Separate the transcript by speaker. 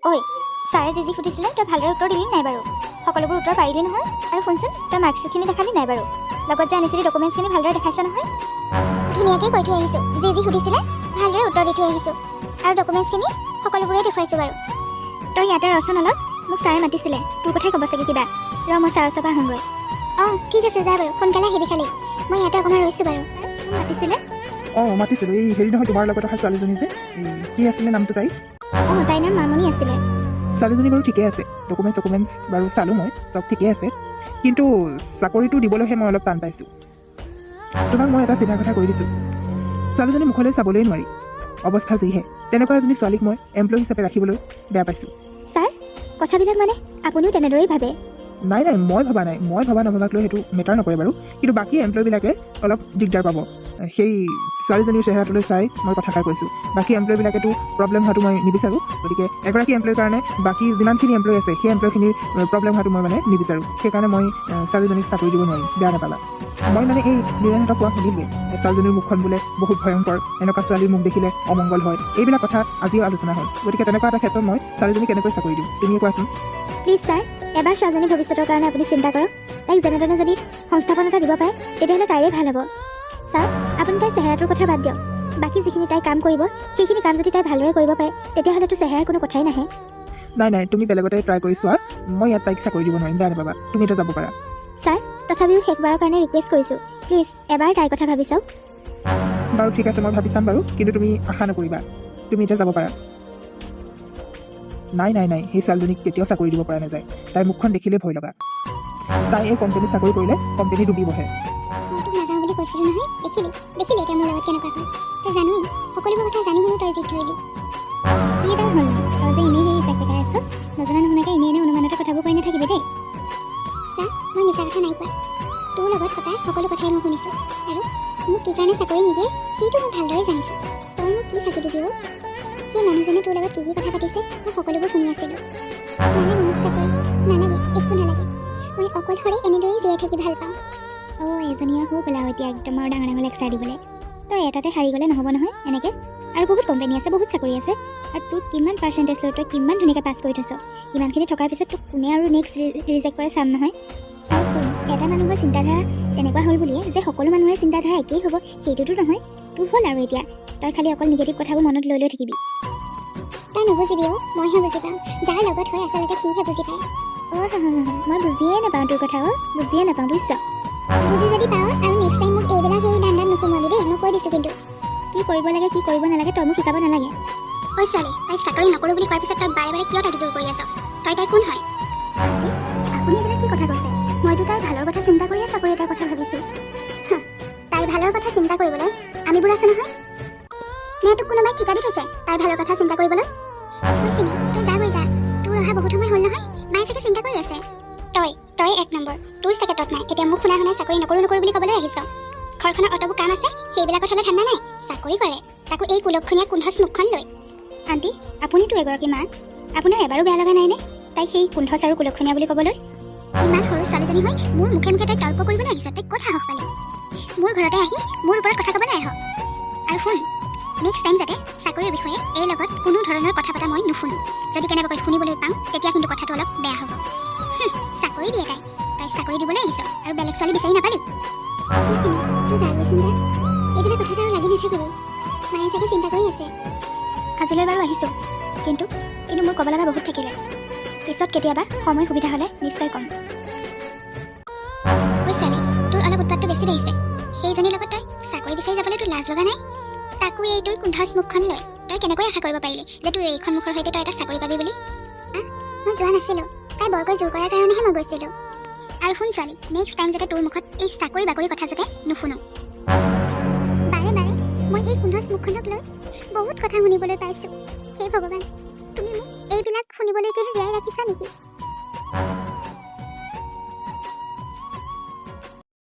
Speaker 1: ঐ ছাৰে যি সুধিছিলে তই ভালদৰে উত্তৰ দিলি নাই বাৰু? সকলোবোৰ উত্তৰ পাৰিলি নহয়? আৰু শুনচোন, তই মাৰ্কশ্বিটখিনি দেখালি নাই বাৰু? লগত যে আনিছিলি ডকুমেণ্টছখিনি ভালদৰে দেখাইছ নহয়? ধুনীয়াকৈ কৈ থৈ আহিছোঁ, যি সুধিছিলে ভালদৰে উত্তৰ দি থৈ আহিছোঁ, আৰু ডকুমেণ্টছখিনি সকলোবোৰেই দেখুৱাইছোঁ বাৰু। তই ইয়াতে ৰচোন অলপ, মোক ছাৰে মাতিছিলে, তোৰ কথাই ক'ব চাগে কিবা। মই ছাৰৰ ওচৰৰ পৰা আহোঁগৈ। অঁ ঠিক আছে, যা বাৰু, সোনকালে আহিবি খালি। মই ইয়াতে অকণমান ৰৈছোঁ বাৰু। মাতিছিলে?
Speaker 2: মাতিছিলোঁ। এই হেৰি নহয়, তোমাৰ লগত অহা ছোৱালীজনী যে, কি আছিলে নামটো তাই?
Speaker 1: তাইৰ নাম মামনি আছিলে।
Speaker 2: ছোৱালীজনী বাৰু ঠিকে আছে, ডকুমেণ্টছ বাৰু চালোঁ মই, চব ঠিকে আছে, কিন্তু চাকৰিটো দিবলৈহে মই অলপ টান পাইছোঁ। তোমাক মই এটা চিধা কথা কৈ দিছোঁ, ছোৱালীজনী মুখলৈ চাবলৈ নোৱাৰি, অৱস্থা যিহে। তেনেকুৱা এজনী ছোৱালীক মই এমপ্লয়ী হিচাপে ৰাখিবলৈ বেয়া পাইছোঁ।
Speaker 1: ছাৰ, কথাবিলাক মানে আপুনিও তেনেদৰেই ভাবে?
Speaker 2: নাই, মই ভবা নাই, মই ভবা নভবাক লৈ সেইটো মেটাৰ নকৰে বাৰু, কিন্তু বাকী এমপ্লয়ীবিলাকে অলপ দিগদাৰ পাব। সেই ছোৱালীজনীৰ চেহেৰাটোলৈ চাই মই কথাষাৰ কৈছোঁ। বাকী এমপ্লয়ীবিলাকেতো প্ৰব্লেম হোৱাটো মই নিবিচাৰোঁ, গতিকে এগৰাকী এমপ্লয়ীৰ কাৰণে বাকী যিমানখিনি এমপ্লয়ী আছে সেই এমপ্লয়ীখিনিৰ প্ৰব্লেম হোৱাটো মই মানে নিবিচাৰোঁ। সেইকাৰণে মই ছোৱালীজনীক চাকৰি দিব নোৱাৰিম, বেয়া নাপালা। মই মানে এই নিৰঞ্জনহঁতক কোৱা শুনিলোৱে, ছোৱালীজনীৰ মুখখন বোলে বহুত ভয়ংকৰ, এনেকুৱা ছোৱালীৰ মুখ দেখিলে অমংগল হয়, এইবিলাক কথা আজিও আলোচনা হয়। গতিকে তেনেকুৱা এটা ক্ষেত্ৰত মই ছোৱালীজনীক কেনেকৈ চাকৰি দিওঁ, তুমিয়ে কোৱাচোন।
Speaker 1: প্লিজ ছাৰ, এবাৰ ছোৱালীজনীৰ ভৱিষ্যতৰ কাৰণে আপুনি চিন্তা কৰক। তাইক যেনে তেনে যদি সংস্থাপন এটা দিব পাৰে তেতিয়াহ'লে তাইৰে ভাল হ'ব। ছাৰ, আপুনি তাইৰ চেহেৰাটোৰ কথা বাদ দিয়ক, বাকী যিখিনি তাই কাম কৰিব সেইখিনি কাম যদি তাই ভালদৰে কৰিব পাৰে তেতিয়াহ'লেতো চেহেৰাৰ কোনো কথাই নাহে।
Speaker 2: নাই, তুমি বেলেগতে ট্ৰাই কৰি চোৱা, মই ইয়াত তাইক চাকৰি দিব নোৱাৰিম, বেয়া নাপাবা, তুমি এতিয়া যাব পাৰা।
Speaker 1: ছাৰ, তথাপিও শেষবাৰৰ কাৰণে ৰিকুৱেষ্ট কৰিছোঁ, প্লিজ এবাৰ তাইৰ কথা ভাবি চাওক।
Speaker 2: বাৰু ঠিক আছে, মই ভাবি চাম বাৰু, কিন্তু তুমি আশা নকৰিবা, তুমি এতিয়া যাব পাৰা। নাই, সেই ছোৱালীজনীক কেতিয়াও চাকৰি দিব পৰা নাযায়, তাইৰ মুখখন দেখিলে ভয় লগা। তাই এই কোম্পানীত চাকৰি কৰিলে কোম্পানী ডুবিবহে।
Speaker 1: মইতো নাযাওঁ বুলি কৈছিলোঁ নহয়, দেখিলি এতিয়া মোৰ লগত কেনেকুৱা হয়। তই জানোৱেই, সকলোবোৰ কথা জানি শুনি তই জিদ ধৰিলি। কি এডাল হ'ল ন, তই যে এনেই সেই পেকেটাই আছ, নজনা নুশুনাকৈ এনেই অনুমানতে কথাবোৰ কৈ নাথাকিবি দেই। চা, মই মিছা কথা নাই কোৱা, তোৰ লগত পতা সকলো কথাই মই শুনিছোঁ, আৰু মোক কি কাৰণে চাকৰি নিদিয়ে সেইটো মই ভালদৰে জানিছোঁ। তই মোক কি ফাঁকি দিবি? সেই মানুহজনে তোৰ লগত কি কথা পাতিছে মই সকলোবোৰ শুনি আছিলোঁ। নালাগে মোক চাকৰি, নালাগে, একো নালাগে, মই অকলশৰে এনেদৰেই জীয়াই থাকি ভাল পাওঁ। এজনীয়ে সৌ পেলাও এতিয়া একদম আৰু ডাঙৰ লেকচাৰ দিবলৈ। তই এটাতে হাৰি গ'লে নহ'ব নহয় এনেকৈ, আৰু বহুত কোম্পানী আছে, বহুত চাকৰি আছে, আৰু তোৰ কিমান পাৰ্চেণ্টেজ লৈ তই কিমান ধুনীয়াকৈ পাছ কৰি থৈছ, ইমানখিনি থকাৰ পিছত তোক কোনে আৰু নেক্সট ৰিজেক্ট কৰে চাম নহয়। আৰু এটা মানুহৰ চিন্তাধাৰা তেনেকুৱা হ'ল বুলিয়ে যে সকলো মানুহৰে চিন্তাধাৰা একেই হ'ব সেইটোতো নহয়। তোৰ হ'ল আৰু এতিয়া তই খালি অকল নিগেটিভ কথাবোৰ মনত লৈ থাকিবি। তই নুবুজিবি অ', মইহে বুজি পাওঁ, যাৰ লগত হৈ আচলতে সিহে বুজি পায়। মই বুজিয়ে নাপাওঁ তোৰ কথা, বুজিয়ে নাপাওঁ বুজিছ। বুজি যদি পাওঁ আৰু নেক্সট টাইম মোক এইবিলাক সেই ধান্দাত নোসোমাবি দেই, মই কৈ দিছোঁ কিন্তু। কি কৰিব লাগে কি কৰিব নালাগে তই মোক শিকাব নালাগে। ঐ ছোৱালী, তাইক চাকৰি নকৰোঁ বুলি কোৱাৰ পিছত তই বাৰে বাৰে কিয় তাইক জোৰ কৰি আছ? তই তাইৰ কোন হয়? আপুনি এইবিলাক কি কথা কৈছে? মইতো তাইৰ ভালৰ কথা চিন্তা কৰিয়ে চাকৰি এটাৰ কথা ভাবিছোঁ। তাইৰ ভালৰ কথা চিন্তা কৰিবলৈ আমিবোৰ আছোঁ নহয়, নে তোক কোনোবাই ঠিকা দি থৈছে তাইৰ ভালৰ কথা চিন্তা কৰিবলৈ? তই যাগৈ যা, তোৰ অহা বহুত সময় হ'ল নহয়, মায়ে চাগে চিন্তা কৰি আছে। তই এক নম্বৰ, তোৰ চাগে তত নাই, এতিয়া মোক শুনাই চাকৰি নকৰোঁ বুলি ক'বলৈ আহিছ। ঘৰখনৰ অতবোৰ কাম আছে, সেইবিলাকত হ'লে ঠাণ্ডা নাই, চাকৰি কৰে, তাকো এই কুলক্ষণীয়া কুণ্ঠচ মুখখন লৈ। আণ্টি, আপুনিতো এগৰাকী মা, আপোনাৰ এবাৰো বেয়া লগা নাইনে তাই সেই কুণ্ঠচ আৰু কুলক্ষণীয়া বুলি ক'বলৈ? ইমান সৰু ছোৱালীজনী হৈ মোৰ মুখে মুখে তই তৰ্ক কৰিবলৈ আহিছ, তই ক'ত সাহস পালি? মোৰ ঘৰতে আহি মোৰ ওপৰত কথা ক'বলৈ আহ। আৰু শুন, নেক্সট টাইম যাতে চাকৰিৰ বিষয়ে এই লগত কোনো ধৰণৰ কথা পতা মই নুশুনো। যদি কেনেবাকৈ শুনিবলৈ পাওঁ তেতিয়া কিন্তু কথাটো অলপ বেয়া হ'ব। চাকৰি দিয়ে তাই চাকৰি দিবলৈ আহিছ আৰু বেলেগ ছোৱালী বিচাৰি নাপালি? তই যাগৈচোন যা, এইবিলাক কথাত আৰু লাগি নাথাকিবি, মায়ে চাগে চিন্তা কৰি আছে। আজিলৈ বাৰু আহিছোঁ, কিন্তু মোৰ ক'ব লগা বহুত থাকিলে, পিছত কেতিয়াবা সময় সুবিধা হ'লে নিশ্চয় ক'ম। ঐ ছোৱালী, তোৰ অলপ উৎপাতটো বেছি বাঢ়িছে, সেইজনীৰ লগত তই চাকৰি বিচাৰি যাবলৈ তোৰ লাজ লগা নাই? তাকো এই তোৰ কুণ্ঠচ মুখখন লৈ তই কেনেকৈ আশা কৰিব পাৰিলি যে তোৰ এইখন মুখৰ সৈতে তই এটা চাকৰি পাবি বুলি? মই যোৱা নাছিলোঁ, তাই বৰকৈ জোৰ কৰাৰ কাৰণেহে মই গৈছিলোঁ। আৰু শুন ছোৱালী, নেক্সট টাইম যাতে তোৰ মুখত এই চাকৰি বাকৰি কথা যাতে নুশুনো। বাৰে মই এই কুণ্ঠচ মুখখনক লৈ বহুত কথা শুনিবলৈ পাইছোঁ। হে ভগৱান, তুমি মোক এইবিলাক শুনিবলৈকেহে জীয়াই ৰাখিছা নেকি?